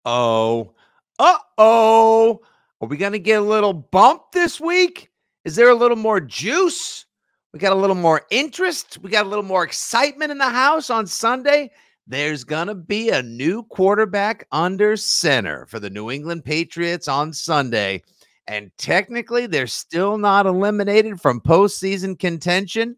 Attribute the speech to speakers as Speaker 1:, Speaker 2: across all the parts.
Speaker 1: Uh-oh. Uh-oh. Are we going to get a little bump this week? Is there a little more juice? We got a little more interest. We got a little more excitement in the house on Sunday. There's going to be a new quarterback under center for the New England Patriots on Sunday. And technically, they're still not eliminated from postseason contention.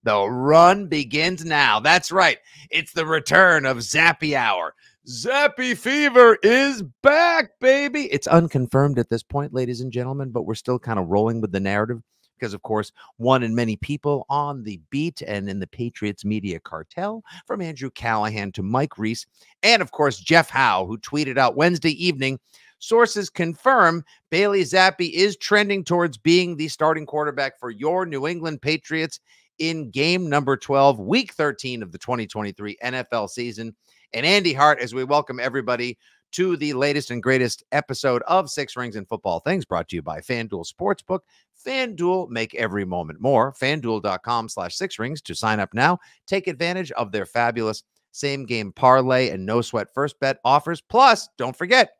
Speaker 1: The run begins now. That's right. It's the return of Zappy Hour. Zappy Fever is back, baby. It's unconfirmed at this point, ladies and gentlemen, but we're still kind of rolling with the narrative because, of course, one in many people on the beat and in the Patriots media cartel, from Andrew Callahan to Mike Reese, and, of course, Jeff Howe, who tweeted out Wednesday evening, sources confirm Bailey Zappi is trending towards being the starting quarterback for your New England Patriots in game number 12, week 13 of the 2023 NFL season. And Andy Hart, as we welcome everybody to the latest and greatest episode of Six Rings and Football Things, brought to you by FanDuel Sportsbook. FanDuel, make every moment more. FanDuel.com/6rings to sign up now. Take advantage of their fabulous same-game parlay and no-sweat first bet offers. Plus, don't forget,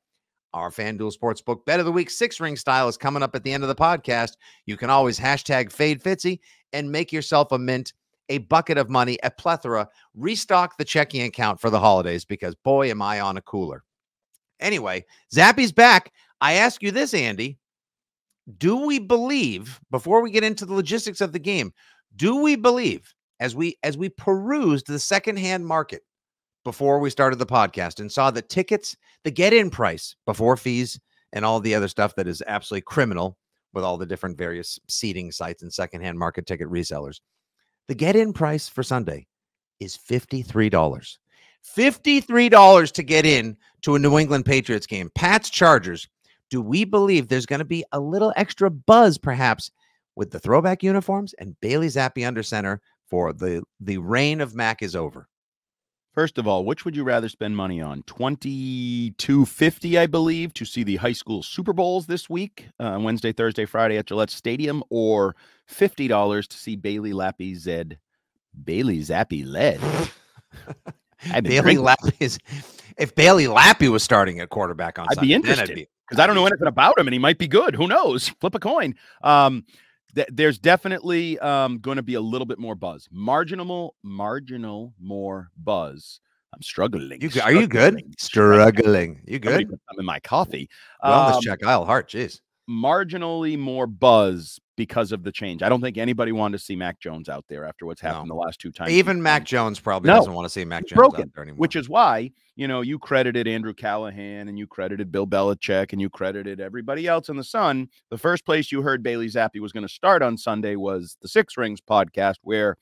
Speaker 1: our FanDuel Sportsbook Bet of the Week 6-ring style is coming up at the end of the podcast. You can always hashtag FadeFitzy and make yourself a mint, a bucket of money, a plethora. Restock the checking account for the holidays because, boy, am I on a cooler. Anyway, Zappy's back. I ask you this, Andy. Do we believe, before we get into the logistics of the game, do we believe, as we perused the secondhand market before we started the podcast and saw the tickets, the get-in price before fees and all the other stuff that is absolutely criminal with all the different various seating sites and secondhand market ticket resellers, the get-in price for Sunday is $53. $53 to get in to a New England Patriots game. Pats Chargers. Do we believe there's going to be a little extra buzz, perhaps, with the throwback uniforms and Bailey Zappi under center for the reign of Mac is over?
Speaker 2: First of all, which would you rather spend money on? $22.50, I believe, to see the high school Super Bowls this week, Wednesday, Thursday, Friday at Gillette Stadium, or $50 to see Bailey Zappi led.
Speaker 1: Bailey Lappi if Bailey Lappi was starting at quarterback on Sunday,
Speaker 2: I'd be interested because I don't know anything about him, and he might be good. Who knows? Flip a coin. There's definitely going to be a little bit more buzz. Marginal more buzz. I'm struggling.
Speaker 1: Are you good? Struggling. You good?
Speaker 2: I'm in my coffee.
Speaker 1: Wellness check aisle heart. Jeez.
Speaker 2: Marginally more buzz because of the change. I don't think anybody wanted to see Mac Jones out there after what's happened the last two times.
Speaker 1: Even Mac Jones probably doesn't want to see Mac Jones out there anymore.
Speaker 2: Which is why, you credited Andrew Callahan and you credited Bill Belichick and you credited everybody else in the Sun. The first place you heard Bailey Zappi was going to start on Sunday was the Six Rings podcast, where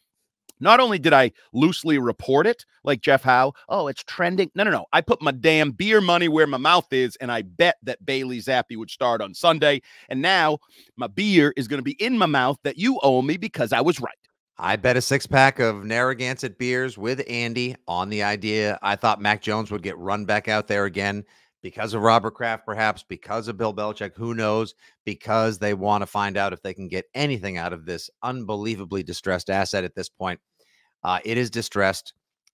Speaker 2: not only did I loosely report it, like Jeff Howe, it's trending. No. I put my damn beer money where my mouth is, and I bet that Bailey Zappi would start on Sunday. And now my beer is going to be in my mouth that you owe me because I was right.
Speaker 1: I bet a 6-pack of Narragansett beers with Andy on the idea. I thought Mac Jones would get run back out there again because of Robert Kraft, perhaps because of Bill Belichick. Who knows? Because they want to find out if they can get anything out of this unbelievably distressed asset at this point. It is distressed.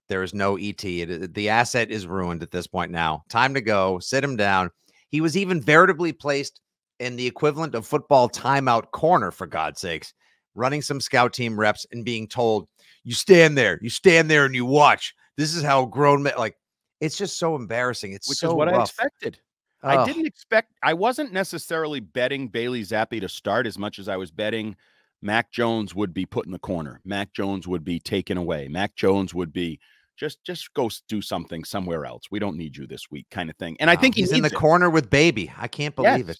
Speaker 1: There is no ET. The asset is ruined at this point now. Time to go. Sit him down. He was even veritably placed in the equivalent of football timeout corner, for God's sakes, running some scout team reps and being told, you stand there and you watch. This is how grown men, like, it's just so embarrassing. Which so
Speaker 2: is what
Speaker 1: rough.
Speaker 2: I expected. I wasn't necessarily betting Bailey Zappi to start as much as I was betting Mac Jones would be put in the corner. Mac Jones would be taken away. Mac Jones would be just go do something somewhere else. We don't need you this week, kind of thing. And I think
Speaker 1: he's in the corner with baby. I can't believe it.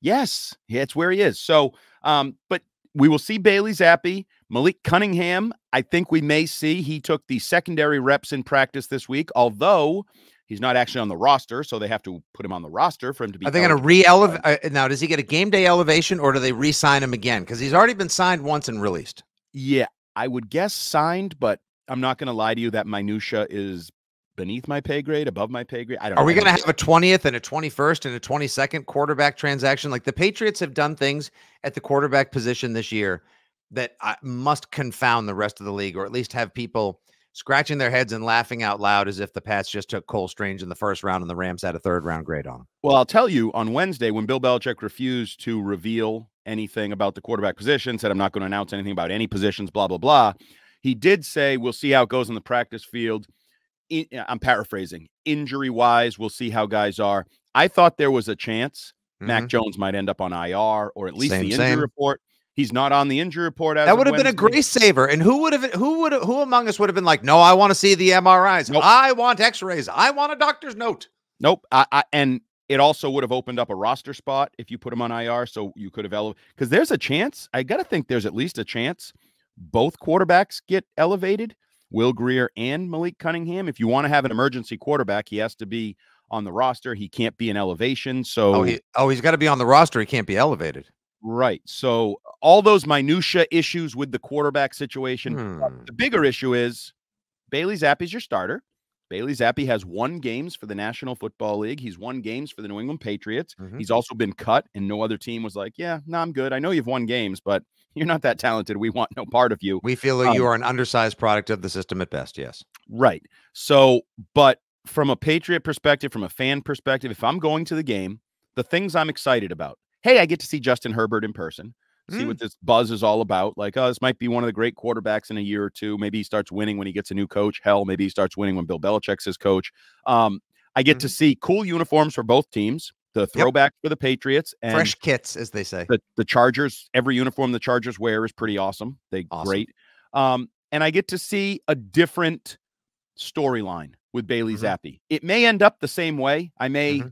Speaker 2: Yes, it's where he is. So, but we will see Bailey Zappi. Malik Cunningham, I think we may see. He took the secondary reps in practice this week, although he's not actually on the roster, so they have to put him on the roster for him to be.
Speaker 1: Are they going to re-elevate? Now, does he get a game day elevation, or do they re-sign him again? Because he's already been signed once and released.
Speaker 2: Yeah, I would guess signed, but I'm not going to lie to you. That minutia is beneath my pay grade, above my pay grade. I don't know.
Speaker 1: Are we going to have a 20th and a 21st and a 22nd quarterback transaction? Like, the Patriots have done things at the quarterback position this year that must confound the rest of the league, or at least have people scratching their heads and laughing out loud as if the Pats just took Cole Strange in the first round and the Rams had a third-round grade on them.
Speaker 2: Well, I'll tell you, on Wednesday, when Bill Belichick refused to reveal anything about the quarterback position, said, I'm not going to announce anything about any positions, blah, blah, blah, he did say, we'll see how it goes in the practice field. I'm paraphrasing. Injury-wise, we'll see how guys are. I thought there was a chance Mac Jones might end up on IR, or at least the injury report. He's not on the injury report. That
Speaker 1: would have been a grace saver. And who among us would have been like, no, I want to see the MRIs. Nope. I want X-rays. I want a doctor's note.
Speaker 2: Nope. And it also would have opened up a roster spot if you put him on IR. So you could have elevated, because there's a chance. I got to think there's at least a chance both quarterbacks get elevated, Will Grier and Malik Cunningham. If you want to have an emergency quarterback, he has to be on the roster. He can't be an elevation. So
Speaker 1: he's got to be on the roster. He can't be elevated.
Speaker 2: Right. So all those minutia issues with the quarterback situation. The bigger issue is Bailey Zappe's your starter. Bailey Zappi has won games for the National Football League. He's won games for the New England Patriots. He's also been cut, and no other team was like, yeah, no, I'm good. I know you've won games, but you're not that talented. We want no part of you.
Speaker 1: We feel that you are an undersized product of the system at best. Yes.
Speaker 2: Right. So, but from a Patriot perspective, from a fan perspective, if I'm going to the game, the things I'm excited about, hey, I get to see Justin Herbert in person, see what this buzz is all about. Like, oh, this might be one of the great quarterbacks in a year or two. Maybe he starts winning when he gets a new coach. Hell, maybe he starts winning when Bill Belichick's his coach. I get to see cool uniforms for both teams. The throwback for the Patriots. And
Speaker 1: fresh kits, as they say.
Speaker 2: The Chargers, every uniform the Chargers wear is pretty awesome. Great. And I get to see a different storyline with Bailey Zappi. It may end up the same way. I may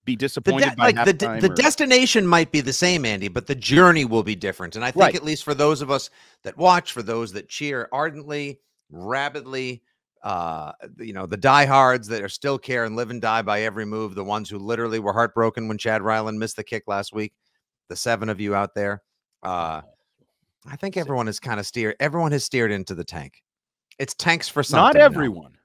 Speaker 2: be disappointed by
Speaker 1: the destination might be the same, Andy, but the journey will be different. And I think at least for those of us that watch, for those that cheer ardently, rabidly, the diehards that are still care and live and die by every move, the ones who literally were heartbroken when Chad Ryland missed the kick last week, the 7 of you out there, I think everyone has steered into the tank. It's tanks for something.
Speaker 2: Not everyone.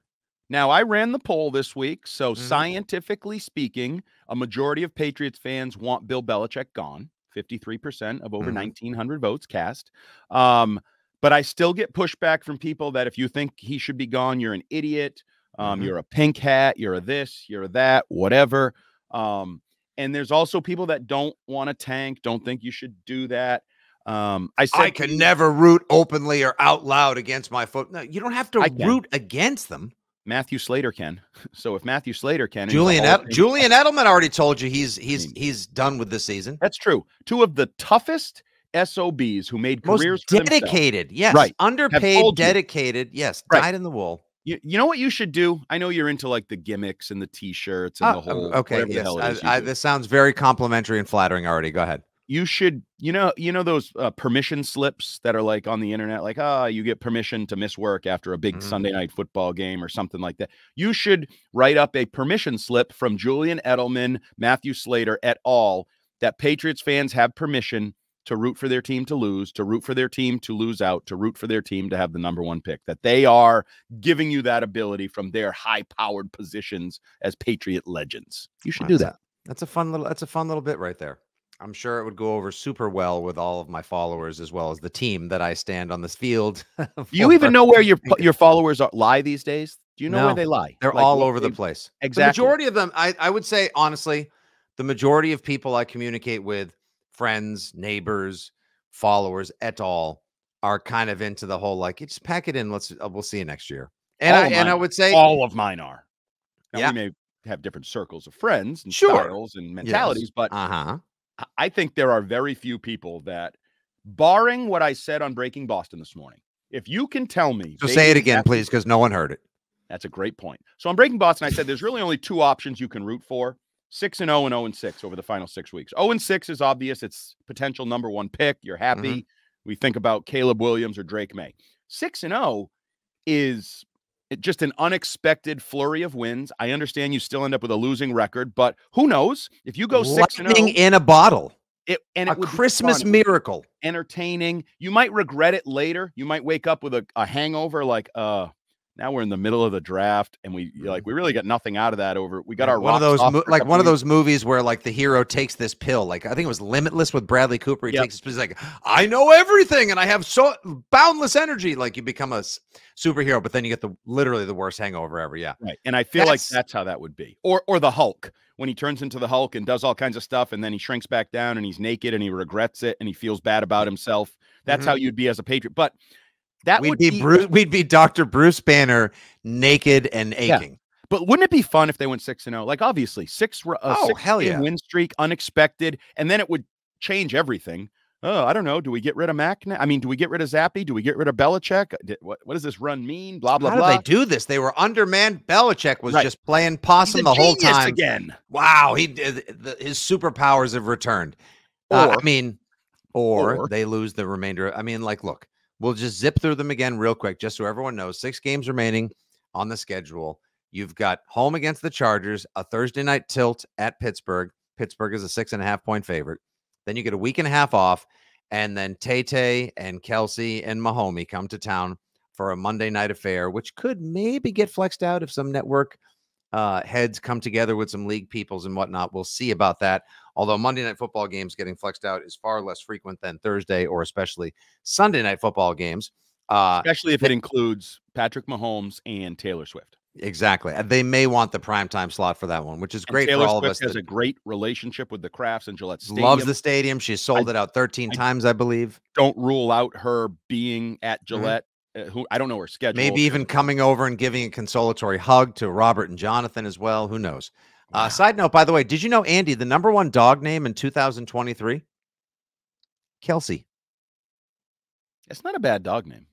Speaker 2: Now, I ran the poll this week, so scientifically speaking, a majority of Patriots fans want Bill Belichick gone, 53% of over 1,900 votes cast. But I still get pushback from people that if you think he should be gone, you're an idiot, you're a pink hat, you're a this, you're a that, whatever. And there's also people that don't want to tank, don't think you should do that. I
Speaker 1: can never root openly or out loud against my foot. No, you don't have to root against them.
Speaker 2: Matthew Slater can. So if Matthew Slater can,
Speaker 1: Julian Edelman already told you he's done with this season.
Speaker 2: That's true. 2 of the toughest SOBs who made careers
Speaker 1: for dedicated, yes, underpaid, dedicated, yes, dyed in the wool.
Speaker 2: You know what you should do? I know you're into like the gimmicks and the T-shirts and the whole.
Speaker 1: Okay, yes, this sounds very complimentary and flattering already. Go ahead.
Speaker 2: You should, you know those permission slips that are like on the internet, like, you get permission to miss work after a big Sunday night football game or something like that. You should write up a permission slip from Julian Edelman, Matthew Slater et al. That Patriots fans have permission to root for their team to lose, to root for their team to lose out, to root for their team to have the #1 pick, that they are giving you that ability from their high-powered positions as Patriot legends. You should do that.
Speaker 1: That's a fun little bit right there. I'm sure it would go over super well with all of my followers, as well as the team that I stand on this field.
Speaker 2: Do you even know where your followers lie these days? Do you know where they lie?
Speaker 1: They're all over the place.
Speaker 2: Exactly.
Speaker 1: The majority of them, I would say, honestly, the majority of people I communicate with, friends, neighbors, followers, et al., are kind of into the whole, like, just pack it in. We'll see you next year. And I would say
Speaker 2: all of mine are. Now, we may have different circles of friends and styles and mentalities, but I think there are very few people that, barring what I said on Breaking Boston this morning, if you can tell me.
Speaker 1: So say it again, please, because no one heard it.
Speaker 2: That's a great point. So on Breaking Boston, I said there's really only 2 options you can root for: 6-0 and 0-6 over the final 6 weeks. 0-6 is obvious. It's potential #1 pick. You're happy. We think about Caleb Williams or Drake May. 6-0 is just an unexpected flurry of wins. I understand you still end up with a losing record, but who knows? If you go 6-0
Speaker 1: in a bottle,
Speaker 2: it would
Speaker 1: Christmas
Speaker 2: be fun,
Speaker 1: miracle,
Speaker 2: entertaining. You might regret it later. You might wake up with a hangover, like, Now we're in the middle of the draft, and we really got nothing out of that. We got our
Speaker 1: one of
Speaker 2: rocks
Speaker 1: those
Speaker 2: off for a
Speaker 1: like
Speaker 2: couple
Speaker 1: one of
Speaker 2: weeks.
Speaker 1: those movies where like the hero takes this pill. Like I think it was Limitless with Bradley Cooper. He
Speaker 2: Yep.
Speaker 1: takes this pill. He's like, I know everything, and I have so boundless energy. Like you become a superhero, but then you get literally the worst hangover ever. Yeah,
Speaker 2: right. And I feel like that's how that would be, or the Hulk when he turns into the Hulk and does all kinds of stuff, and then he shrinks back down and he's naked and he regrets it and he feels bad about himself. That's how you'd be as a Patriot, but.
Speaker 1: We'd be Dr. Bruce Banner, naked and aching.
Speaker 2: Yeah. But wouldn't it be fun if they went 6-0? Like obviously,
Speaker 1: hell yeah,
Speaker 2: win streak, unexpected, and then it would change everything. Oh, I don't know. Do we get rid of Mac now? I mean, do we get rid of Zappy? Do we get rid of Belichick? What does this run mean? Blah blah blah.
Speaker 1: How did they do this? They were undermanned. Belichick was just playing possum the whole time.
Speaker 2: Again.
Speaker 1: Wow, his superpowers have returned. Or they lose the remainder. I mean, like, look. We'll just zip through them again real quick, just so everyone knows. 6 games remaining on the schedule. You've got home against the Chargers, a Thursday night tilt at Pittsburgh. Pittsburgh is a 6.5-point favorite. Then you get a week and a half off, and then Tay and Kelsey and Mahomey come to town for a Monday night affair, which could maybe get flexed out if some network heads come together with some league peoples and whatnot. We'll see about that. Although Monday Night Football games getting flexed out is far less frequent than Thursday or especially Sunday Night Football games.
Speaker 2: Especially if it includes Patrick Mahomes and Taylor Swift.
Speaker 1: Exactly. They may want the primetime slot for that one, which is great
Speaker 2: Taylor
Speaker 1: for all
Speaker 2: Swift
Speaker 1: of us.
Speaker 2: Has a great relationship with the Crafts and Gillette Stadium.
Speaker 1: Loves the stadium. She's sold it out 13 times, I believe.
Speaker 2: Don't rule out her being at Gillette. Who I don't know her schedule.
Speaker 1: Maybe even coming over and giving a consolatory hug to Robert and Jonathan as well. Who knows? Wow. Side note, by the way, did you know, Andy, the #1 dog name in 2023? Kelsey.
Speaker 2: It's not a bad dog name.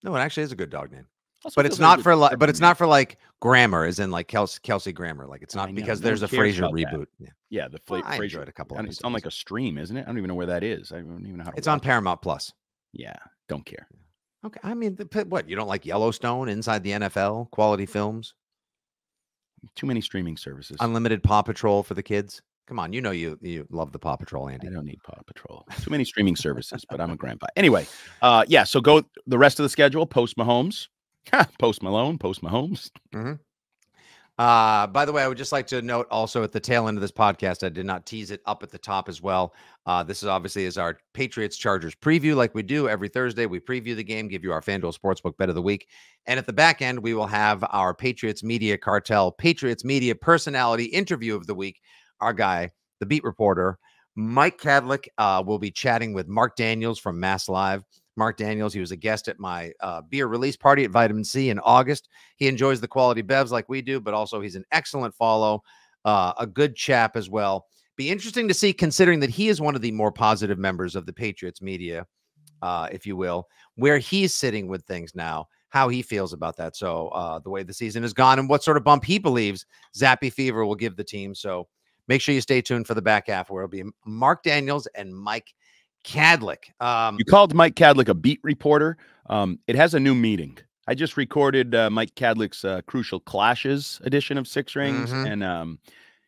Speaker 1: No, it actually is a good dog name. But it's not for like, not for like grammar, as in like Kelsey Grammer. Like it's not because there's a Frasier reboot.
Speaker 2: Yeah, the Frasier.
Speaker 1: I enjoyed a couple.
Speaker 2: It's on like a stream, isn't it? I don't even know where that is. I don't even know how to.
Speaker 1: It's on Paramount Plus.
Speaker 2: Yeah, don't care.
Speaker 1: Okay, I mean, what, you don't like Yellowstone, Inside the NFL, quality films?
Speaker 2: Too many streaming services.
Speaker 1: Unlimited Paw Patrol for the kids. Come on, you know you love the Paw Patrol, Andy.
Speaker 2: I don't need Paw Patrol. Too many streaming services, but I'm a grandpa. Anyway, yeah, so go the rest of the schedule, Post Mahomes, Post Malone, Post Mahomes.
Speaker 1: By the way, I would just like to note also at the tail end of this podcast, I did not tease it up at the top as well. This is obviously our Patriots Chargers preview, like we do every Thursday. We preview the game, give you our FanDuel Sportsbook bet of the week. And at the back end, we will have our Patriots Media Cartel, Patriots Media Personality interview of the week. Our guy, the beat reporter, Mike Cadlick, will be chatting with Mark Daniels from Mass Live. Mark Daniels, he was a guest at my beer release party at Vitamin C in August. He enjoys the quality bevs like we do, but also he's an excellent follow, a good chap as well. Be interesting to see, considering that he is one of the more positive members of the Patriots media, if you will, where he's sitting with things now, how he feels about that. So the way the season has gone and what sort of bump he believes Zappy Fever will give the team. So make sure you stay tuned for the back half, where it'll be Mark Daniels and Mike Cadlick.
Speaker 2: You called Mike Cadlick a beat reporter. It has a new meaning. I just recorded Mike Cadlick's Crucial Clashes edition of Six Rings, and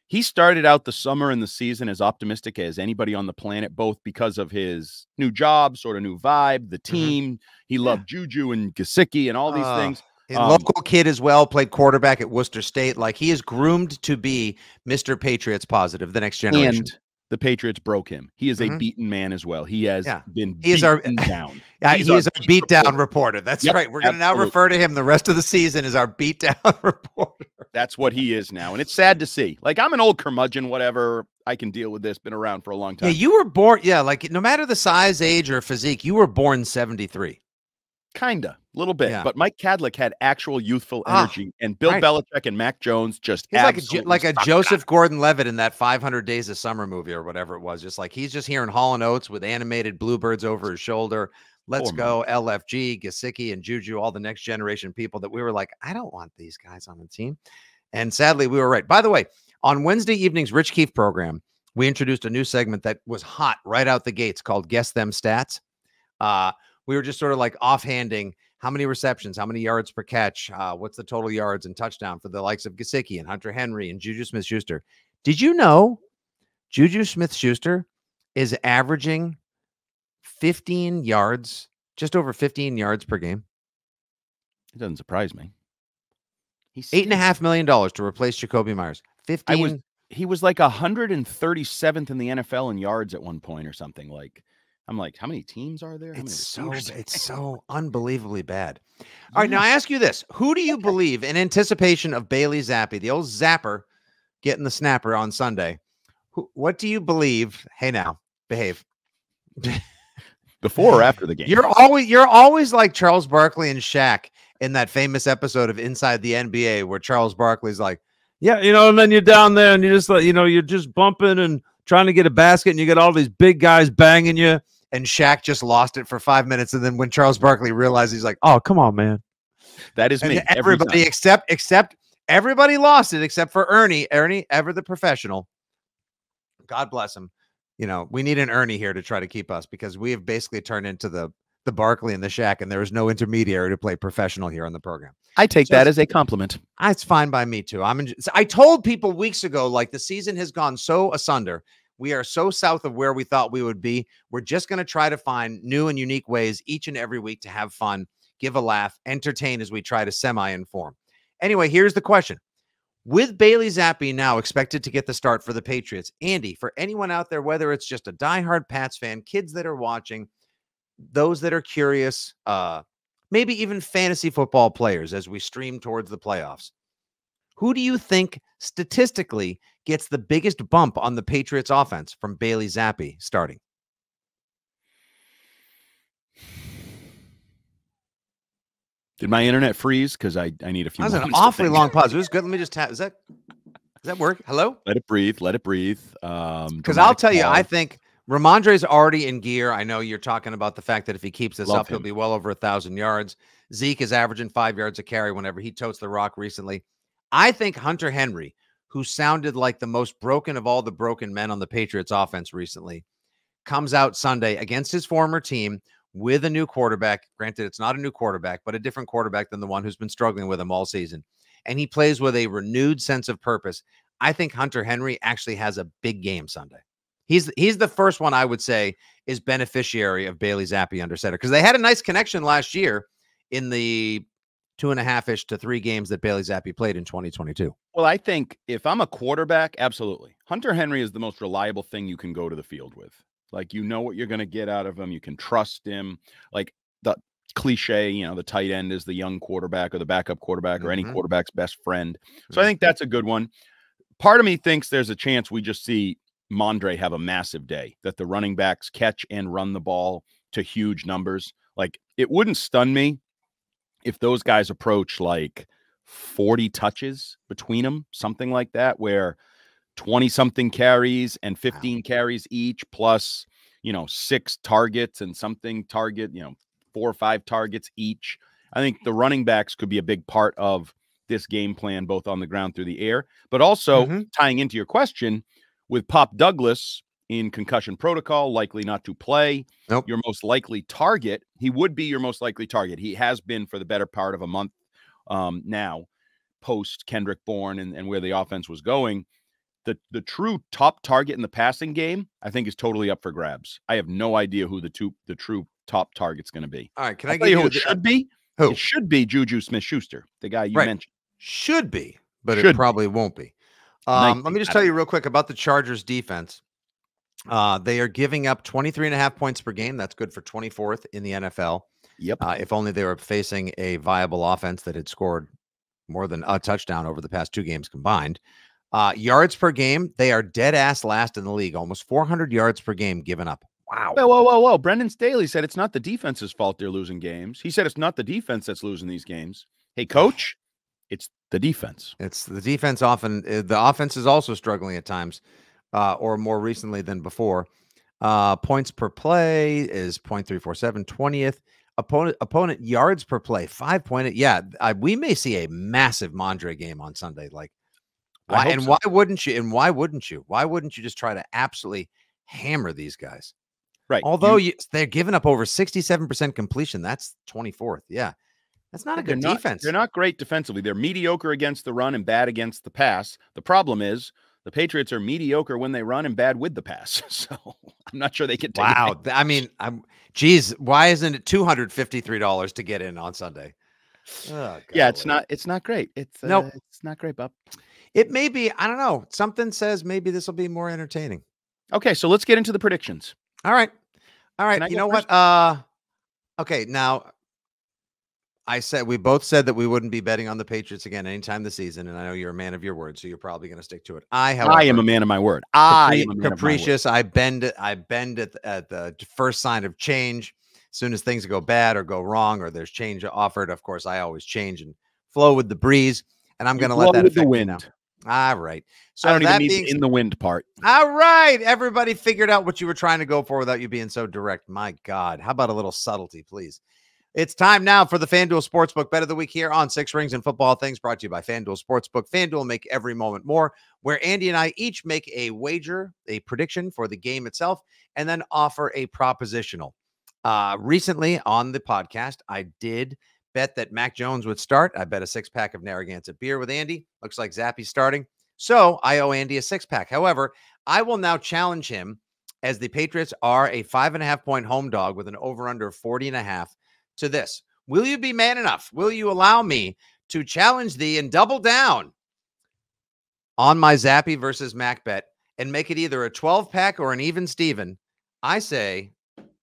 Speaker 2: he started out the summer and the season as optimistic as anybody on the planet, both because of his new job, sort of new vibe, the team. He loved Juju and Gesicki and all these things.
Speaker 1: Local kid as well, played quarterback at Worcester State. Like, he is groomed to be Mr. Patriots positive, the next generation.
Speaker 2: And the Patriots broke him. He is a beaten man as well. He has been
Speaker 1: beaten
Speaker 2: down.
Speaker 1: He is a beat down reporter. That's right. We're going to now refer to him the rest of the season as our beat down reporter.
Speaker 2: That's what he is now. And it's sad to see. Like, I'm an old curmudgeon, whatever. I can deal with this. Been around for a long time.
Speaker 1: Yeah, you were born. Yeah, like, no matter the size, age, or physique, you were born 73.
Speaker 2: Kinda, a little bit, but Mike Cadlick had actual youthful energy, and Bill Belichick and Mac Jones just
Speaker 1: like a Joseph Gordon-Levitt in that 500 Days of Summer movie or whatever it was. Just like, he's just hearing Hall & Oates with animated bluebirds over his shoulder. Let's go, LFG, Gesicki, and Juju, all the next generation people that we were like, I don't want these guys on the team. And sadly, we were right. By the way, on Wednesday evening's Rich Keefe program, we introduced a new segment that was hot right out the gates called Guess Them Stats. We were just sort of like offhanding how many receptions, how many yards per catch, what's the total yards and touchdown for the likes of Gesicki and Hunter Henry and Juju Smith-Schuster. Did you know Juju Smith-Schuster is averaging 15 yards, just over 15 yards per game?
Speaker 2: It doesn't surprise me. He
Speaker 1: $8.5 million to replace Jacoby Myers. 15.
Speaker 2: He was like 137th in the NFL in yards at one point or something. Like, I'm like, how many teams are there? How many receivers?
Speaker 1: It's so unbelievably bad. All right, now I ask you this. Who do you believe, in anticipation of Bailey Zappi, the old zapper getting the snapper on Sunday, what do you believe? Hey, now, behave.
Speaker 2: Before or after the game?
Speaker 1: You're always like Charles Barkley and Shaq in that famous episode of Inside the NBA where Charles Barkley's like, yeah, and then you're down there and you just like, you're just bumping and trying to get a basket and you get all these big guys banging you. And Shaq just lost it for 5 minutes. And then when Charles Barkley realized, he's like, oh, come on, man.
Speaker 2: That is me.
Speaker 1: Everybody except everybody lost it except for Ernie. Ernie, ever the professional. God bless him. We need an Ernie here to try to keep us because we have basically turned into the Barkley and the Shaq, and there is no intermediary to play professional here on the program.
Speaker 2: I take that as a compliment.
Speaker 1: It's fine by me too. I told people weeks ago, like, the season has gone so asunder. We are so south of where we thought we would be. We're just going to try to find new and unique ways each and every week to have fun, give a laugh, entertain as we try to semi-inform. Anyway, here's the question. With Bailey Zappi now expected to get the start for the Patriots, Andy, for anyone out there, whether it's just a diehard Pats fan, kids that are watching, those that are curious, maybe even fantasy football players as we stream towards the playoffs, who do you think statistically gets the biggest bump on the Patriots offense from Bailey Zappi starting?
Speaker 2: Did my internet freeze? Because I need a few.
Speaker 1: That was an awfully long pause. It was good. Let me just tap. Does that work? Hello?
Speaker 2: Let it breathe. Let it breathe.
Speaker 1: Because I'll tell you, I think Ramondre's already in gear. I know you're talking about the fact that if he keeps this up, he'll be well over 1,000 yards. Zeke is averaging 5 yards a carry whenever he totes the rock recently. I think Hunter Henry, who sounded like the most broken of all the broken men on the Patriots offense recently, comes out Sunday against his former team with a new quarterback. Granted, it's not a new quarterback, but a different quarterback than the one who's been struggling with him all season. And he plays with a renewed sense of purpose. I think Hunter Henry actually has a big game Sunday. He's the first one I would say is beneficiary of Bailey Zappi under center, because they had a nice connection last year in the 2.5-ish to 3 games that Bailey Zappi played in 2022.
Speaker 2: Well, I think if I'm a quarterback, absolutely. Hunter Henry is the most reliable thing you can go to the field with. Like, you know what you're going to get out of him. You can trust him. Like the cliche, the tight end is the young quarterback or the backup quarterback or any quarterback's best friend. So I think that's a good one. Part of me thinks there's a chance we just see Mondre have a massive day, that the running backs catch and run the ball to huge numbers. Like, it wouldn't stun me if those guys approach like 40 touches between them, something like that, where 20-something carries and 15 carries each, plus, 6 targets and something 4 or 5 targets each. I think the running backs could be a big part of this game plan, both on the ground, through the air, but also tying into your question with Pop Douglas in concussion protocol, likely not to play.
Speaker 1: Nope.
Speaker 2: Your most likely target, he would be your most likely target. He has been for the better part of a month now, post Kendrick Bourne and where the offense was going. The true top target in the passing game, I think, is totally up for grabs. I have no idea who the true top target's going to be.
Speaker 1: All right, can I give you
Speaker 2: who it should be?
Speaker 1: Who?
Speaker 2: It should be Juju Smith-Schuster, the guy you mentioned.
Speaker 1: Should be, but it probably won't be. Let me just tell you real quick about the Chargers defense. They are giving up 23.5 points per game. That's good for 24th in the NFL.
Speaker 2: Yep.
Speaker 1: If only they were facing a viable offense that had scored more than a touchdown over the past 2 games combined. Yards per game, they are dead ass last in the league. Almost 400 yards per game given up. Wow.
Speaker 2: Whoa. Brendan Staley said it's not the defense's fault they're losing games. He said it's not the defense that's losing these games. Hey, coach, it's the defense.
Speaker 1: It's the defense often. The offense is also struggling at times, or more recently than before. Points per play is 0.347, 20th. Opponent yards per play, 5.8. Yeah, we may see a massive Mondre game on Sunday. Like, why? And why wouldn't you? And why wouldn't you? Why wouldn't you just try to absolutely hammer these guys?
Speaker 2: Right.
Speaker 1: Although they're giving up over 67% completion. That's 24th. Yeah. That's not a good defense.
Speaker 2: They're not great defensively. They're mediocre against the run and bad against the pass. The problem is the Patriots are mediocre when they run and bad with the pass. So I'm not sure they can take it.
Speaker 1: Wow. I mean, geez, why isn't it $253 to get in on Sunday? Oh,
Speaker 2: Yeah,
Speaker 1: golly.
Speaker 2: it's not great.
Speaker 1: Nope.
Speaker 2: It's not great, Bob.
Speaker 1: It may be, I don't know. Something says maybe this will be more entertaining.
Speaker 2: Okay, so let's get into the predictions.
Speaker 1: All right. All right.
Speaker 2: Can I
Speaker 1: You
Speaker 2: go
Speaker 1: know
Speaker 2: first?
Speaker 1: what? Okay. Now, we both said that we wouldn't be betting on the Patriots again anytime this season. And I know you're a man of your word, so you're probably going to stick to it.
Speaker 2: I am
Speaker 1: However,
Speaker 2: a man of my word. I am a man of my word.
Speaker 1: capricious. I bend at the first sign of change. As soon as things go bad or go wrong or there's change offered, of course, I always change and flow with the breeze. And I'm
Speaker 2: You
Speaker 1: going to
Speaker 2: blow
Speaker 1: let that
Speaker 2: with the
Speaker 1: affect me now.
Speaker 2: wind.
Speaker 1: All right. So
Speaker 2: I don't even
Speaker 1: that
Speaker 2: need
Speaker 1: being
Speaker 2: the in the wind part.
Speaker 1: all right, everybody figured out what you were trying to go for without you being so direct. My God, how about a little subtlety, please? It's time now for the FanDuel Sportsbook Bet of the Week here on Six Rings and Football Things, brought to you by FanDuel Sportsbook. FanDuel, make every moment more, where Andy and I each make a wager, a prediction for the game itself, and then offer a propositional. Recently on the podcast, I did bet that Mac Jones would start. I bet a 6-pack of Narragansett beer with Andy. Looks like Zappy's starting. So I owe Andy a 6-pack. However, I will now challenge him, as the Patriots are a 5.5-point home dog with an over-under of 40.5, to this. Will you be man enough? Will you allow me to challenge thee and double down on my Zappy versus Mac bet and make it either a 12-pack or an even Steven? I say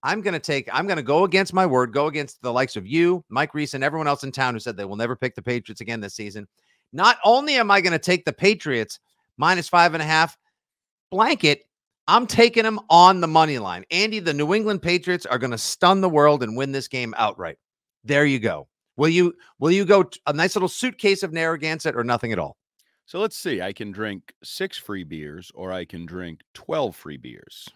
Speaker 1: I'm going to go against my word, go against the likes of you, Mike Reese, and everyone else in town who said they will never pick the Patriots again this season. Not only am I going to take the Patriots minus 5.5 blanket, I'm taking them on the money line. Andy, the New England Patriots are going to stun the world and win this game outright. There you go. Will you go a nice little suitcase of Narragansett or nothing at all?
Speaker 2: So let's see. I can drink 6 free beers or I can drink 12 free beers.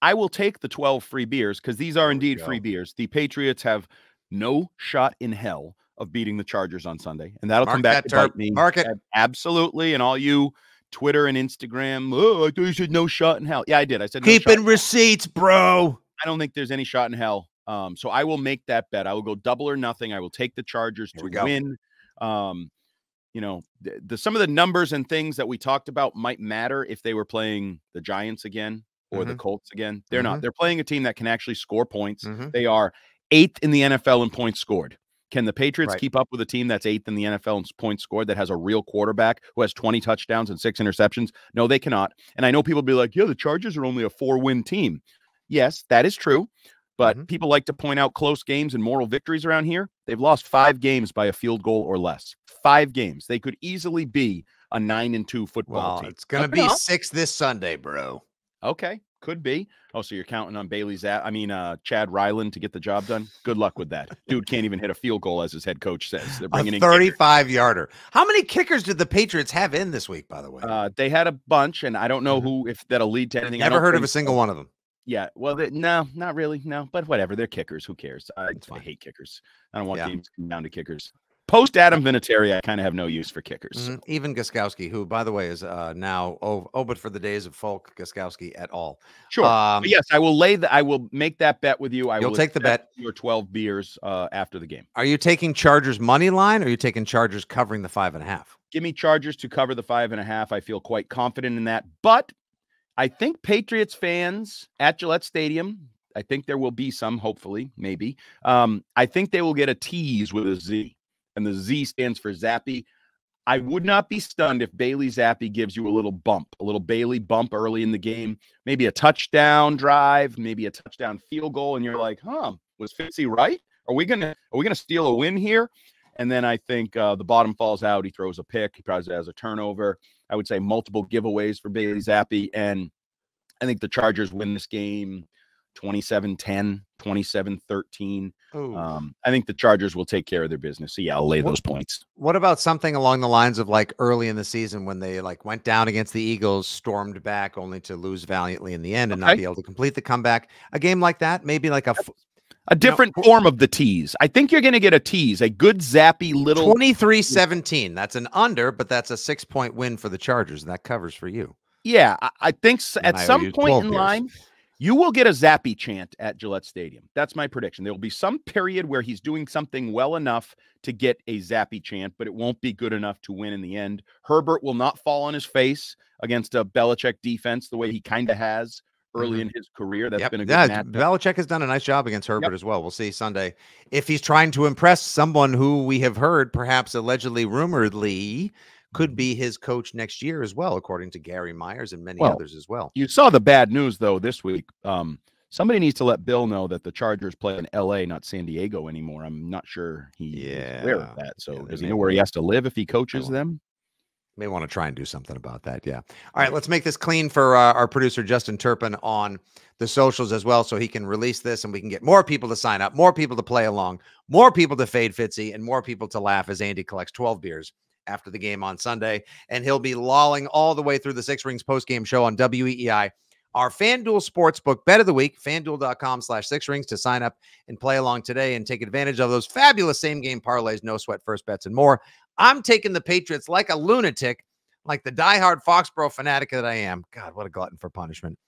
Speaker 2: I will take the 12 free beers because these are indeed free beers. The Patriots have no shot in hell of beating the Chargers on Sunday, and that'll come back to bite me.
Speaker 1: Mark it.
Speaker 2: Absolutely. And all you Twitter and Instagram, I thought you said no shot in hell. Yeah, I did. I said
Speaker 1: keeping receipts, bro.
Speaker 2: I don't think there's any shot in hell. So I will make that bet. I will go double or nothing. I will take the Chargers to win. Some of the numbers and things that we talked about might matter if they were playing the Giants again or the Colts again. They're not. They're playing a team that can actually score points. They are 8th in the NFL in points scored. Can the Patriots keep up with a team that's 8th in the NFL in points scored that has a real quarterback who has 20 touchdowns and 6 interceptions? No, they cannot. And I know people be like, yeah, the Chargers are only a 4-win team. Yes, that is true. But people like to point out close games and moral victories around here. They've lost 5 games by a field goal or less. 5 games. They could easily be a 9-2 football team.
Speaker 1: It's going to be 6 this Sunday, bro.
Speaker 2: Okay, could be. Oh, so you're counting on Chad Ryland to get the job done? Good luck with that. Dude can't even hit a field goal, as his head coach says. They're bringing
Speaker 1: a 35-yarder. How many kickers did the Patriots have in this week, by the way?
Speaker 2: They had a bunch, and I don't know if that'll lead to anything.
Speaker 1: Never heard of a single one of them.
Speaker 2: Yeah, well, no, not really. No, but whatever. They're kickers. Who cares? I hate kickers. I don't want teams to come down to kickers. Post Adam Vinatieri, I kind of have no use for kickers.
Speaker 1: Even Gostkowski, who, by the way, is now but for the days of Folk Gostkowski et al.
Speaker 2: Sure. Yes, I will make that bet with you.
Speaker 1: You'll take the bet.
Speaker 2: Your 12 beers after the game.
Speaker 1: Are you taking Chargers money line or are you taking Chargers covering the 5.5?
Speaker 2: Give me Chargers to cover the 5.5. I feel quite confident in that. But I think Patriots fans at Gillette Stadium, I think there will be some, hopefully, maybe. I think they will get a tease with a Z, and the Z stands for Zappy. I would not be stunned if Bailey Zappy gives you a little Bailey bump early in the game, maybe a touchdown drive, maybe a touchdown field goal, and you're like, was Fitzy right? Are we gonna steal a win here? And then I think the bottom falls out. He throws a pick. He probably has a turnover. I would say multiple giveaways for Bailey Zappy. And I think the Chargers win this game 27-10, 27-13. I think the Chargers will take care of their business. So, yeah, I'll lay those points.
Speaker 1: What about something along the lines of like early in the season when they went down against the Eagles, stormed back only to lose valiantly in the end and not be able to complete the comeback? A game like that, maybe like
Speaker 2: a different form of the tease. I think you're going to get a tease, a good zappy little
Speaker 1: 23-17. That's an under, but that's a 6-point win for the Chargers, and that covers for you.
Speaker 2: Yeah, I think at some point in line, you will get a Zappy chant at Gillette Stadium. That's my prediction. There will be some period where he's doing something well enough to get a Zappy chant, but it won't be good enough to win in the end. Herbert will not fall on his face against a Belichick defense the way he kind of has early in his career. That's been a good
Speaker 1: Yeah,
Speaker 2: match.
Speaker 1: Belichick has done a nice job against Herbert as well. We'll see Sunday if he's trying to impress someone who we have heard, perhaps allegedly, rumoredly, could be his coach next year as well, according to Gary Myers and many others as well.
Speaker 2: You saw the bad news, though, this week. Somebody needs to let Bill know that the Chargers play in L.A., not San Diego anywhere. I'm not sure he is aware of that. So does he know where he has to live if he coaches them?
Speaker 1: May want to try and do something about that. Yeah. All right, let's make this clean for our producer, Justin Turpin, on the socials as well, so he can release this and we can get more people to sign up, more people to play along, more people to fade Fitzy, and more people to laugh as Andy collects 12 beers after the game on Sunday. And he'll be lolling all the way through the Six Rings postgame show on WEEI. Our FanDuel Sportsbook bet of the week, FanDuel.com/6rings to sign up and play along today and take advantage of those fabulous same-game parlays, no sweat first bets, and more. I'm taking the Patriots like a lunatic, like the diehard Foxborough fanatic that I am. God, what a glutton for punishment.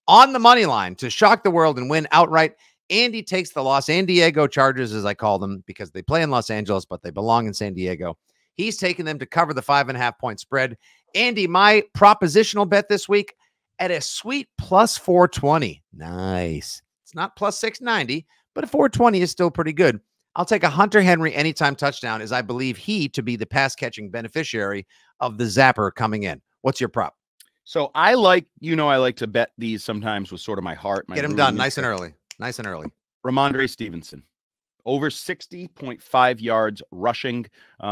Speaker 1: On the money line to shock the world and win outright, Andy takes the Los San Diego Chargers, as I call them, because they play in Los Angeles, but they belong in San Diego. He's taking them to cover the 5.5-point spread. Andy, my propositional bet this week, at a sweet plus 420. Nice. It's not plus 690, but a 420 is still pretty good. I'll take a Hunter Henry anytime touchdown, as I believe he to be the pass-catching beneficiary of the zapper coming in. What's your prop?
Speaker 2: So I like to bet these sometimes with sort of my heart.
Speaker 1: Get them done nice and early. Nice and early.
Speaker 2: Ramondre Stevenson. Over 60.5 yards rushing.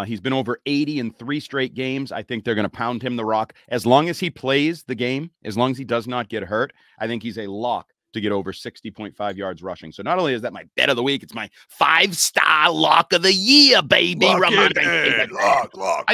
Speaker 2: He's been over 80 in 3 straight games. I think they're going to pound him the rock. As long as he plays the game, as long as he does not get hurt, I think he's a lock to get over 60.5 yards rushing. So not only is that my bet of the week, it's my 5-star lock of the year, baby. I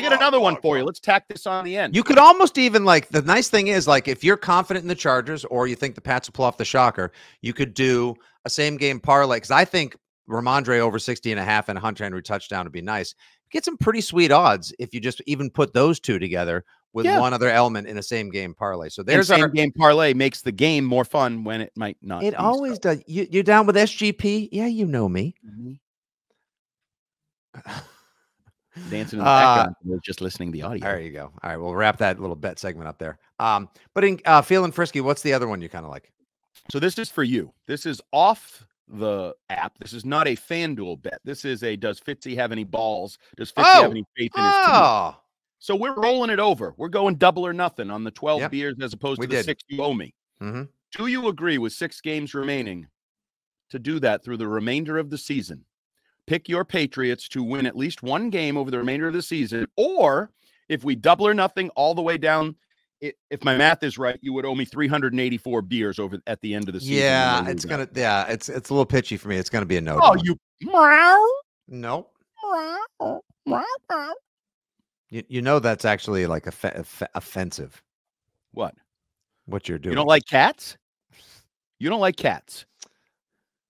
Speaker 2: got another one for you. Let's tack this on the end.
Speaker 1: You could almost even, like, the nice thing is, like, if you're confident in the Chargers or you think the Pats will pull off the shocker, you could do a same-game parlay, because I think Ramondre over 60.5 and a Hunter Henry touchdown would be nice. Get some pretty sweet odds if you just even put those two together with one other element in a same game parlay. So there's
Speaker 2: same game parlay makes the game more fun when it might not.
Speaker 1: It always does. You're down with SGP? Yeah, you know me.
Speaker 2: Dancing in the background. We're just listening to the audio.
Speaker 1: There you go. All right, we'll wrap that little bet segment up there. But in Feeling Frisky, what's the other one you kind of like?
Speaker 2: So this is for you. This is off the app. This is not a FanDuel bet. This is a, does Fitzy have any balls? Does Fitzy have any faith in his team? So we're rolling it over. We're going double or nothing on the 12 beers as opposed to the 6 you owe me. Do you agree with 6 games remaining to do that through the remainder of the season? Pick your Patriots to win at least 1 game over the remainder of the season. Or if we double or nothing all the way down, if my math is right, you would owe me 384 beers over at the end of the season.
Speaker 1: Yeah, it's gonna. Yeah, it's a little pitchy for me. It's gonna be a no.
Speaker 2: Oh, you.
Speaker 1: Nope. You know that's actually like offensive.
Speaker 2: What
Speaker 1: you're doing?
Speaker 2: You don't like cats? You don't like cats?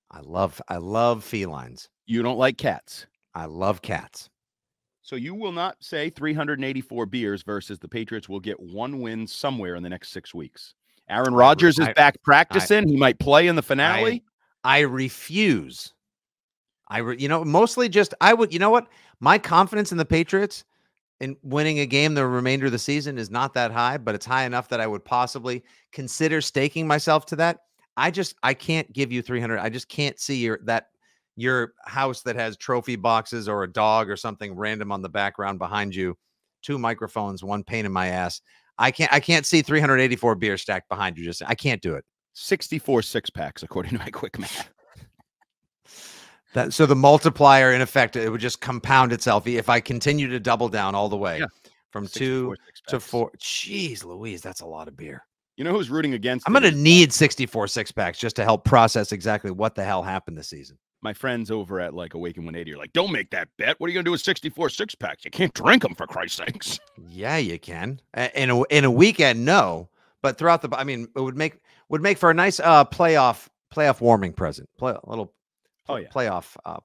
Speaker 1: I love felines.
Speaker 2: You don't like cats?
Speaker 1: I love cats.
Speaker 2: So you will not say 384 beers versus the Patriots will get 1 win somewhere in the next 6 weeks. Aaron Rodgers is back practicing. He might play in the finale.
Speaker 1: I refuse. Mostly just you know what? My confidence in the Patriots in winning a game the remainder of the season is not that high, but it's high enough that I would possibly consider staking myself to that. I can't give you 300. I just can't see your house that has trophy boxes or a dog or something random on the background behind you, 2 microphones, 1 pain in my ass. I can't see 384 beers stacked behind you. I can't do it.
Speaker 2: 64 6-packs, according to my quick math.
Speaker 1: So the multiplier, in effect, it would just compound itself if I continue to double down all the way from 2 to 4. Jeez Louise, that's a lot of beer.
Speaker 2: You know who's rooting against?
Speaker 1: I'm going to need 64 6-packs just to help process exactly what the hell happened this season.
Speaker 2: My friends over at like Awaken 180 are like, don't make that bet. What are you going to do with 64 6-packs? You can't drink them, for Christ's sakes.
Speaker 1: Yeah, you can. In a weekend, no. But throughout it would make for a nice playoff warming present. Playoff.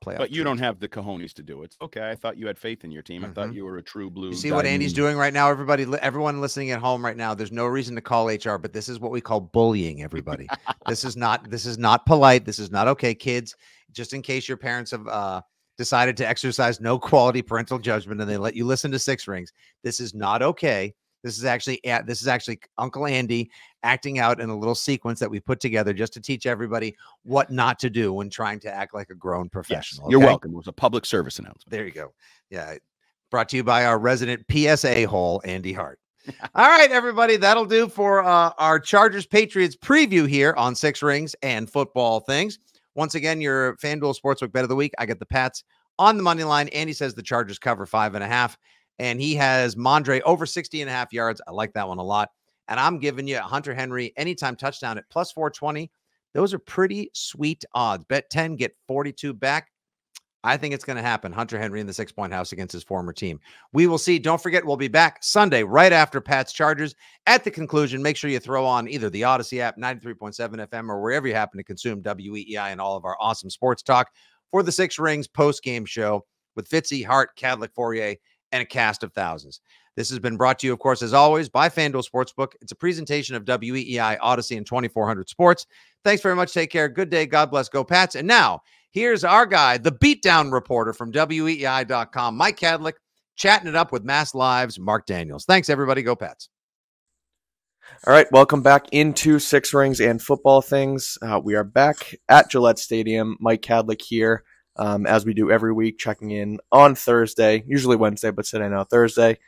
Speaker 2: But you don't have the cojones to do it. It's okay. I thought you had faith in your team. I thought you were a true blue.
Speaker 1: You see what Andy's doing right now, everyone listening at home right now. There's no reason to call HR, but this is what we call bullying. Everybody, this is not polite. This is not okay, kids. Just in case your parents have decided to exercise no quality parental judgment and they let you listen to 6 Rings, this is not okay. This is actually Uncle Andy acting out in a little sequence that we put together just to teach everybody what not to do when trying to act like a grown professional.
Speaker 2: Yes, you're welcome. It was a public service announcement.
Speaker 1: There you go. Yeah. Brought to you by our resident PSA hole, Andy Hart. All right, everybody. That'll do for our Chargers Patriots preview here on Six Rings and Football Things. Once again, your FanDuel Sportsbook bet of the week. I get the Pats on the money line. Andy says the Chargers cover 5.5. And he has Mondre over 60.5 yards. I like that one a lot. And I'm giving you Hunter Henry anytime touchdown at plus 420. Those are pretty sweet odds. Bet 10, get 42 back. I think it's going to happen. Hunter Henry in the 6-point house against his former team. We will see. Don't forget, we'll be back Sunday right after Pat's Chargers. At the conclusion, make sure you throw on either the Odyssey app, 93.7 FM, or wherever you happen to consume WEEI and all of our awesome sports talk for the Six Rings post-game show with Fitzy, Hart, Cadlick, Fourier, and a cast of thousands. This has been brought to you, of course, as always, by FanDuel Sportsbook. It's a presentation of WEEI, Odyssey, and 2400 Sports. Thanks very much. Take care. Good day. God bless. Go Pats. And now, here's our guy, the beatdown reporter from WEEI.com, Mike Cadlick, chatting it up with Mass Live's Mark Daniels. Thanks, everybody. Go Pats.
Speaker 3: All right, welcome back into Six Rings and Football Things. We are back at Gillette Stadium. Mike Cadlick here, as we do every week, checking in on Thursday, usually Wednesday, but today now Thursday,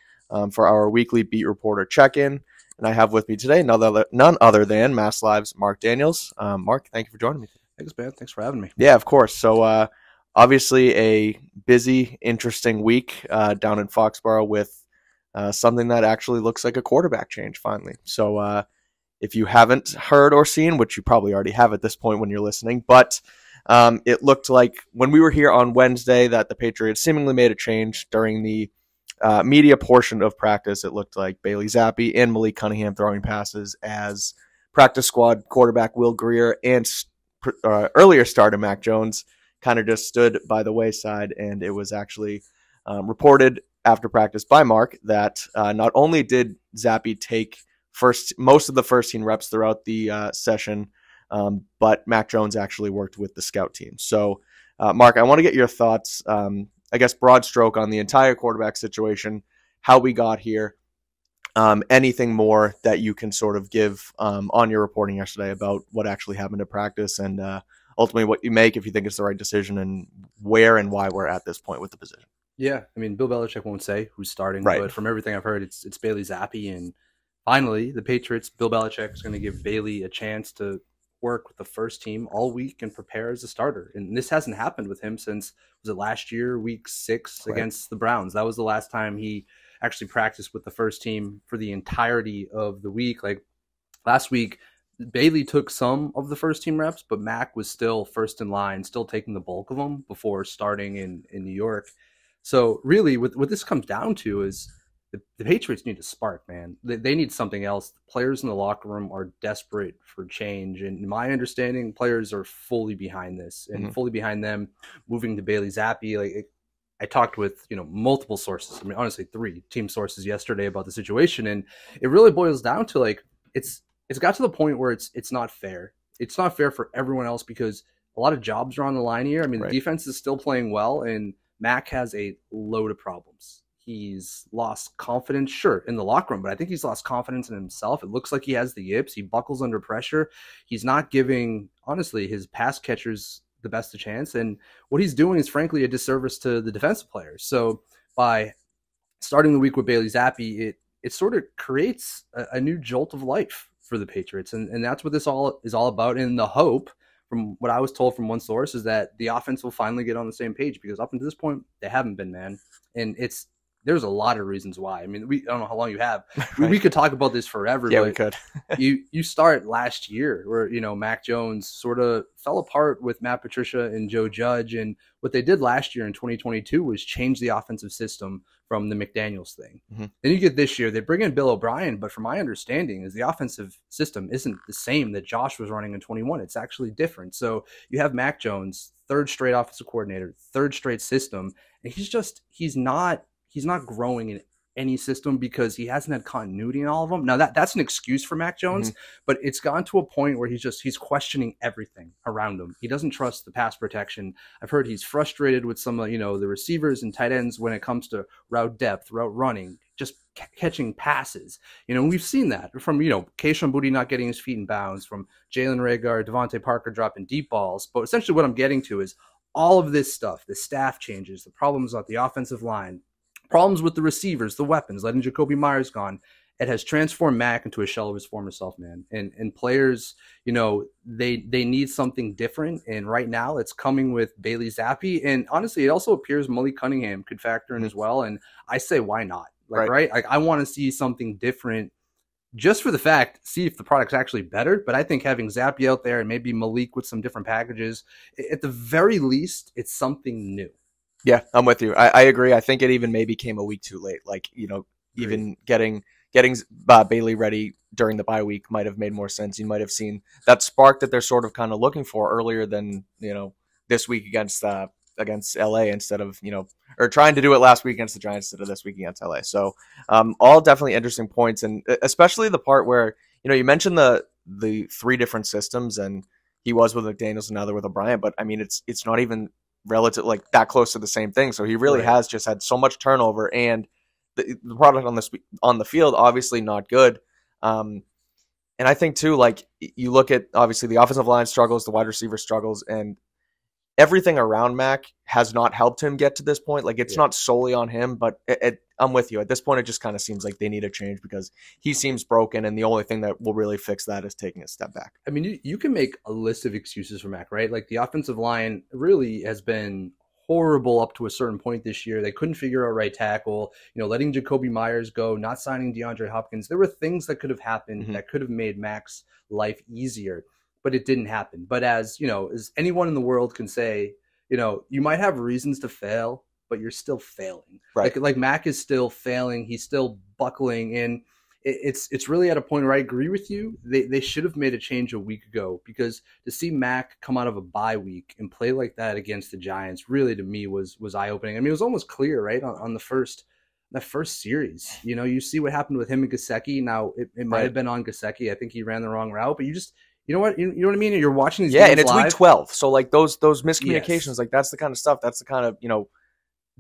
Speaker 3: for our weekly beat reporter check-in. And I have with me today none other than Mass Live's Mark Daniels. Mark, thank you for joining me today.
Speaker 4: Thanks, man. Thanks for having me.
Speaker 3: Yeah, of course. So obviously a busy, interesting week down in Foxborough with something that actually looks like a quarterback change finally. So if you haven't heard or seen, which you probably already have at this point when you're listening, but it looked like when we were here on Wednesday that the Patriots seemingly made a change during the media portion of practice. It looked like Bailey Zappi and Malik Cunningham throwing passes as practice squad quarterback Will Grier and earlier starter Mac Jones kind of just stood by the wayside. And it was actually reported after practice by Mark that not only did Zappi take most of the first team reps throughout the session, but Mac Jones actually worked with the scout team. So, Mark, I want to get your thoughts, I guess, broad stroke on the entire quarterback situation, how we got here, anything more that you can sort of give on your reporting yesterday about what actually happened at practice and ultimately what you make if you think it's the right decision and where and why we're at this point with the position.
Speaker 4: Yeah, I mean, Bill Belichick won't say who's starting,
Speaker 3: right,
Speaker 4: but from everything I've heard, it's Bailey Zappi, and finally, the Patriots, Bill Belichick is going to give Bailey a chance to work with the first team all week and prepare as a starter. And this hasn't happened with him since, was it last year, week 6 against the Browns? That was the last time he actually practiced with the first team for the entirety of the week. Like last week, Bailey took some of the first team reps, but Mac was still first in line, still taking the bulk of them before starting in New York. So really what this comes down to is the Patriots need a spark, man. They need something else. The players in the locker room are desperate for change. And in my understanding, players are fully behind this and fully behind them moving to Bailey Zappi. I talked with, multiple sources. I mean, honestly, 3 team sources yesterday about the situation. And it really boils down to it's got to the point where it's not fair. It's not fair for everyone else because a lot of jobs are on the line here. I mean, the defense is still playing well and Mac has a load of problems. He's lost confidence, sure, in the locker room, but I think he's lost confidence in himself. It looks like he has the yips. He buckles under pressure. He's not giving, honestly, his pass catchers the best of chance. And what he's doing is, frankly, a disservice to the defensive players. So by starting the week with Bailey Zappi, it sort of creates a new jolt of life for the Patriots. And that's what this all is all about. And the hope, from what I was told from one source, is that the offense will finally get on the same page because up until this point, they haven't been, man. And there's a lot of reasons why. I mean, I don't know how long you have.
Speaker 3: Right.
Speaker 4: We could talk about this forever.
Speaker 3: Yeah,
Speaker 4: but
Speaker 3: we could.
Speaker 4: you start last year where, Mac Jones sort of fell apart with Matt Patricia and Joe Judge. And what they did last year in 2022 was change the offensive system from the McDaniels thing. Mm-hmm. Then you get this year, they bring in Bill O'Brien. But from my understanding is the offensive system isn't the same that Josh was running in 21. It's actually different. So you have Mac Jones, 3rd straight offensive coordinator, 3rd straight system. And he's not growing in any system because he hasn't had continuity in all of them. Now that's an excuse for Mac Jones, but it's gone to a point where he's questioning everything around him. He doesn't trust the pass protection. I've heard he's frustrated with some of, the receivers and tight ends when it comes to route depth, route running. just catching passes. We've seen that from, Keishon Boutte not getting his feet in bounds, from Jalen Reagor, Devontae Parker dropping deep balls. But essentially what I'm getting to is all of this stuff, the staff changes, the problems on the offensive line, problems with the receivers, the weapons, letting Jacoby Myers gone. It has transformed Mac into a shell of his former self, man. And players, they need something different. And right now it's coming with Bailey Zappi. And honestly, it also appears Malik Cunningham could factor in as well. And I say, why not? Right? Like, I want to see something different just for the fact, see if the product's actually better. But I think having Zappi out there and maybe Malik with some different packages, at the very least, it's something new.
Speaker 3: Yeah, I'm with you. I agree. I think it even maybe came a week too late. Like, even getting Bailey ready during the bye week might have made more sense. You might have seen that spark that they're sort of kind of looking for earlier than, this week against LA instead of, or trying to do it last week against the Giants instead of this week against LA. So all definitely interesting points. And especially the part where, you mentioned the 3 different systems, and he was with McDaniels and now they're with O'Brien, but I mean, it's not even relative, like that close to the same thing. So he really has just had so much turnover, and the product on the field, obviously not good. And I think too, like, you look at obviously the offensive line struggles, the wide receiver struggles, and everything around Mac has not helped him get to this point. Like, it's not solely on him, but I'm with you. At this point, it just kind of seems like they need a change because he seems broken, and the only thing that will really fix that is taking a step back.
Speaker 4: I mean, you can make a list of excuses for Mac, right? Like, the offensive line really has been horrible up to a certain point this year. They couldn't figure out right tackle, letting Jacoby Myers go, not signing DeAndre Hopkins. There were things that could have happened that could have made Mac's life easier, but it didn't happen. But as anyone in the world can say, you might have reasons to fail, but you're still failing.
Speaker 3: Right.
Speaker 4: Like Mac is still failing. He's still buckling, and it's really at a point where I agree with you. They should have made a change a week ago, because to see Mac come out of a bye week and play like that against the Giants really, to me, was eye-opening. I mean, it was almost clear, right, on the first series. You see what happened with him and Gesicki. Now, it might have been on Gesicki. I think he ran the wrong route, but you just – you know what I mean? You're watching these games
Speaker 3: and it's
Speaker 4: live.
Speaker 3: week 12. So, like, those miscommunications, like, that's the kind of stuff. That's the kind of,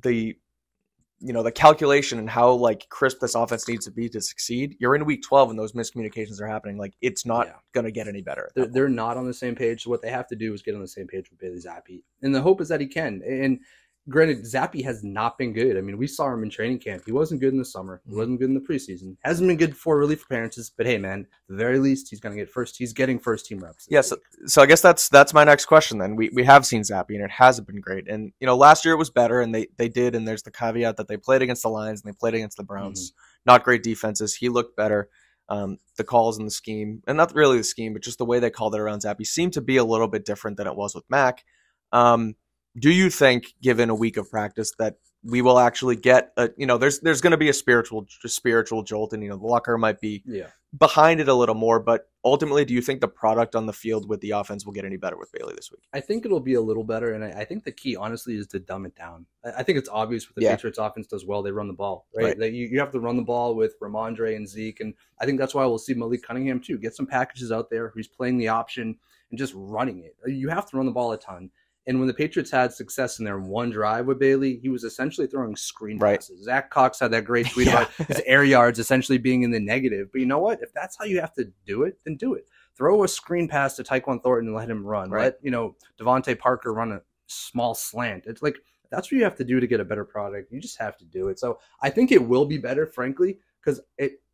Speaker 3: the calculation and how, like, crisp this offense needs to be to succeed. You're in week 12 and those miscommunications are happening. Like, it's not going to get any better.
Speaker 4: They're not on the same page. So what they have to do is get on the same page with Bailey Zappi. And the hope is that he can. And granted, Zappi has not been good. I mean, we saw him in training camp. He wasn't good in the summer. He wasn't good in the preseason. Hasn't been good for relief appearances. But hey, man, at the very least, he's going to get He's getting first team reps.
Speaker 3: Yeah, so I guess that's my next question then. We have seen Zappi, and it hasn't been great. And, last year it was better, and they did, and there's the caveat that they played against the Lions and they played against the Browns. Not great defenses. He looked better. The calls and the scheme, and not really the scheme, but just the way they called it around Zappi seemed to be a little bit different than it was with Mac. Do you think, given a week of practice, that we will actually get there's going to be a spiritual jolt, and the locker might be behind it a little more, but ultimately, do you think the product on the field with the offense will get any better with Bailey this week?
Speaker 4: I think it'll be a little better, and I think the key, honestly, is to dumb it down. I think it's obvious what the Patriots offense does well. They run the ball, right? You have to run the ball with Ramondre and Zeke, and I think that's why we'll see Malik Cunningham too. Get some packages out there. He's playing the option and just running it. You have to run the ball a ton. And when the Patriots had success in their one drive with Bailey, he was essentially throwing screen passes. Zach Cox had that great tweet about his air yards essentially being in the negative. But you know what? If that's how you have to do it, then do it. Throw a screen pass to Tyquan Thornton and let him run. Let Devontae Parker run a small slant. It's like, that's what you have to do to get a better product. You just have to do it. So I think it will be better, frankly, because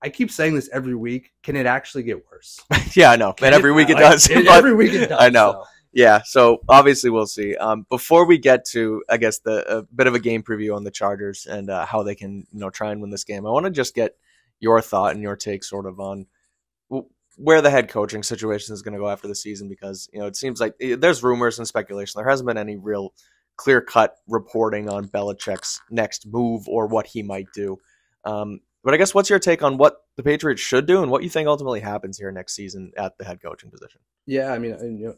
Speaker 4: I keep saying this every week. Can it actually get worse?
Speaker 3: Yeah, I know. And every week it does.
Speaker 4: Every week it does.
Speaker 3: I know. So. Yeah, so obviously we'll see. Before we get to, I guess, a bit of a game preview on the Chargers and how they can, try and win this game, I want to just get your thought and your take sort of on where the head coaching situation is going to go after the season, because, it seems like there's rumors and speculation. There hasn't been any real clear-cut reporting on Belichick's next move or what he might do. But I guess what's your take on what the Patriots should do and what you think ultimately happens here next season at the head coaching position?
Speaker 4: Yeah, I mean,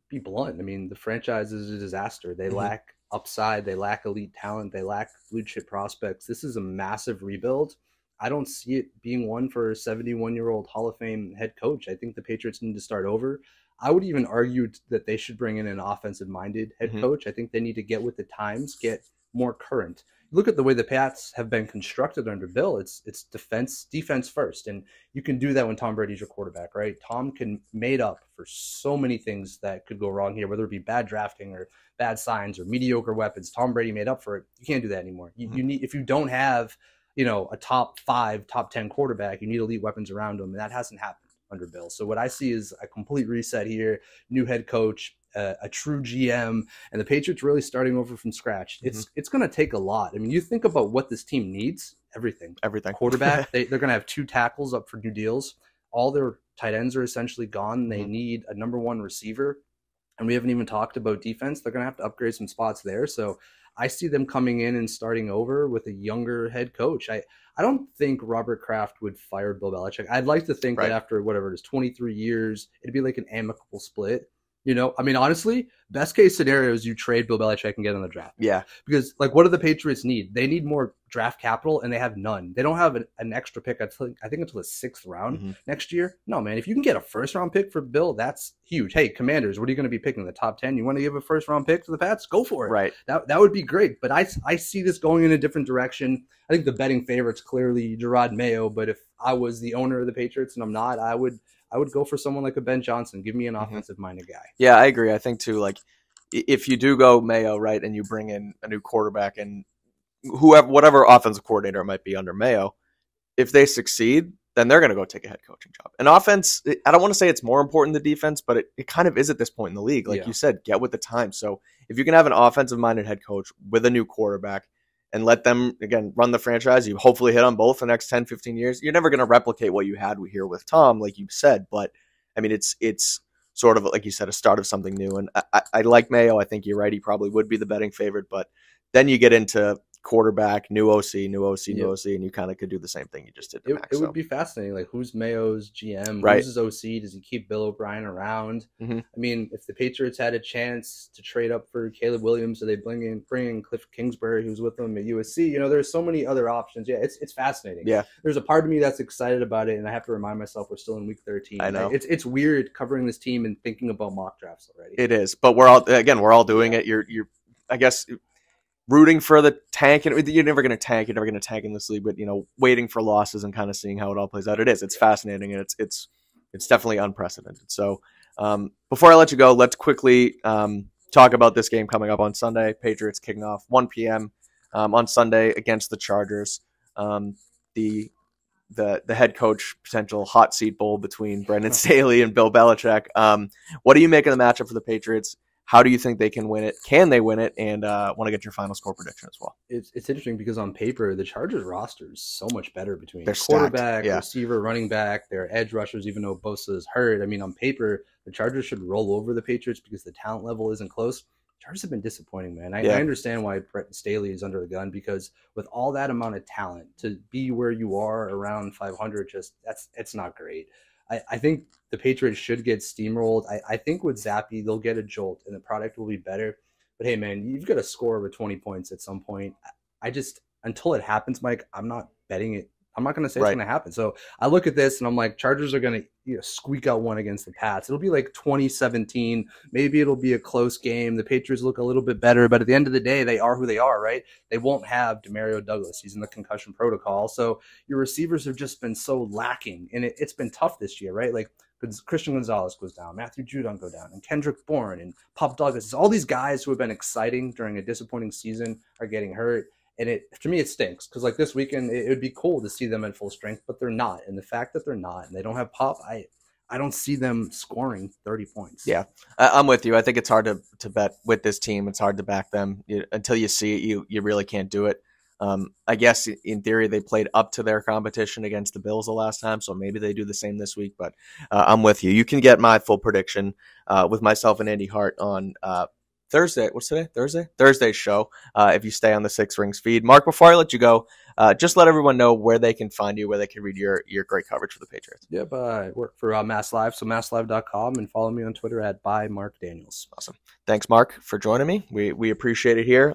Speaker 4: be blunt. I mean, the franchise is a disaster. They lack upside. They lack elite talent. They lack blue chip prospects. This is a massive rebuild. I don't see it being one for a 71-year-old Hall of Fame head coach. I think the Patriots need to start over. I would even argue that they should bring in an offensive-minded head coach. I think they need to get with the times, get more current. look at the way the Pats have been constructed under Bill. It's defense first, and you can do that when Tom Brady's your quarterback, right? Tom can made up for so many things that could go wrong here, whether it be bad drafting or bad signs or mediocre weapons. Tom Brady made up for it. You can't do that anymore. You need, if you don't have, a top 5, top 10 quarterback, you need elite weapons around him, and that hasn't happened under Bill. So what I see is a complete reset here, new head coach, a true GM, and the Patriots really starting over from scratch. It's going to take a lot. I mean, you think about what this team needs, everything. Quarterback, they're going to have 2 tackles up for new deals. All their tight ends are essentially gone. They need a number 1 receiver, and we haven't even talked about defense. They're going to have to upgrade some spots there. So I see them coming in and starting over with a younger head coach. I don't think Robert Kraft would fire Bill Belichick. I'd like to think that after whatever it is, 23 years, it'd be like an amicable split. I mean, honestly, best case scenario is you trade Bill Belichick and get on the draft.
Speaker 3: Yeah.
Speaker 4: Because, what do the Patriots need? They need more draft capital, and they have none. They don't have an extra pick, I think, until the 6th round next year. No, man, if you can get a first-round pick for Bill, that's huge. Hey, Commanders, what are you going to be picking? The top 10? You want to give a first-round pick to the Pats? Go for it.
Speaker 3: Right.
Speaker 4: That would be great. But I see this going in a different direction. I think the betting favorite's clearly Gerard Mayo, but if I was the owner of the Patriots, and I'm not, I would go for someone like a Ben Johnson. Give me an offensive-minded guy.
Speaker 3: Yeah, I agree. I think, too, if you do go Mayo, right, and you bring in a new quarterback and whatever offensive coordinator it might be under Mayo, if they succeed, then they're going to go take a head coaching job. And offense, I don't want to say it's more important than defense, but it kind of is at this point in the league. Like you said, get with the time. So if you can have an offensive-minded head coach with a new quarterback and let them, again, run the franchise, you hopefully hit on both the next 10, 15 years, you're never going to replicate what you had here with Tom, like you said. But, I mean, it's sort of, like you said, a start of something new. And I like Mayo. I think you're right. He probably would be the betting favorite. But then you get into quarterback, new OC, and you kind of could do the same thing you just did to Max.
Speaker 4: It would be fascinating. Like, who's Mayo's GM?
Speaker 3: Right.
Speaker 4: Who's his OC? Does he keep Bill O'Brien around? I mean, if the Patriots had a chance to trade up for Caleb Williams, or they bring in Cliff Kingsbury, who's with them at USC, there's so many other options. Yeah, it's fascinating.
Speaker 3: Yeah.
Speaker 4: There's a part of me that's excited about it, and I have to remind myself we're still in week 13.
Speaker 3: I know.
Speaker 4: It's weird covering this team and thinking about mock drafts already.
Speaker 3: It is. But we're all doing it. You're I guess, rooting for the tank, and you're never going to tank. You're never going to tank in this league, but waiting for losses and kind of seeing how it all plays out. It's fascinating, and it's definitely unprecedented. So before I let you go, let's quickly talk about this game coming up on Sunday. Patriots kicking off 1 p.m. On Sunday against the Chargers. The head coach potential hot seat bowl between Brendan Staley and Bill Belichick. What do you make of the matchup for the Patriots? How do you think they can win it? Can they win it? And want to get your final score prediction as well.
Speaker 4: It's interesting because on paper, the Chargers roster is so much better between
Speaker 3: They're
Speaker 4: quarterback,
Speaker 3: stacked,
Speaker 4: receiver, running back, their edge rushers, even though Bosa is hurt. I mean, on paper, the Chargers should roll over the Patriots because the talent level isn't close. Chargers have been disappointing, man. I understand why Brett Staley is under the gun, because with all that amount of talent, to be where you are around 500, it's not great. I think the Patriots should get steamrolled. I think with Zappy, they'll get a jolt and the product will be better. But hey, man, you've got to score over 20 points at some point. Until it happens, Mike, I'm not betting it. I'm not going to say it's going to happen. So I look at this and I'm like, Chargers are going to squeak out one against the Pats. It'll be like 2017. Maybe it'll be a close game. The Patriots look a little bit better, but at the end of the day, they are who they are, right? They won't have Demario Douglas. He's in the concussion protocol. So your receivers have just been so lacking, and it's been tough this year, right? Like Christian Gonzalez goes down, Matthew Judon go down, and Kendrick Bourne and Pop Douglas. All these guys who have been exciting during a disappointing season are getting hurt. And to me, it stinks because, like, this weekend, it would be cool to see them at full strength, but they're not. And the fact that they're not and they don't have Pop, I don't see them scoring 30 points.
Speaker 3: Yeah, I'm with you. I think it's hard to bet with this team. It's hard to back them. Until you see it, you really can't do it. I guess in theory, they played up to their competition against the Bills the last time, so maybe they do the same this week. But I'm with you. You can get my full prediction with myself and Andy Hart on Thursday. What's today? Thursday's show. If you stay on the Six Rings feed. Mark, before I let you go, just let everyone know where they can find you, where they can read your great coverage for the Patriots.
Speaker 4: Yep, I work for Mass Live, so masslive.com, and follow me on Twitter at @bymarkdaniels.
Speaker 3: Awesome. Thanks, Mark, for joining me. We appreciate it here.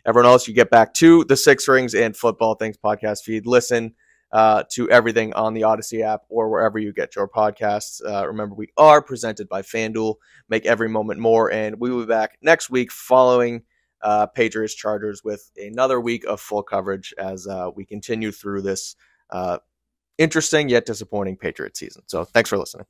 Speaker 3: Everyone else, you get back to the Six Rings and Football Things podcast feed. Listen to everything on the Odyssey app or wherever you get your podcasts. Remember, we are presented by FanDuel. Make every moment more, and we will be back next week following Patriots Chargers with another week of full coverage as we continue through this interesting yet disappointing Patriot season. So thanks for listening.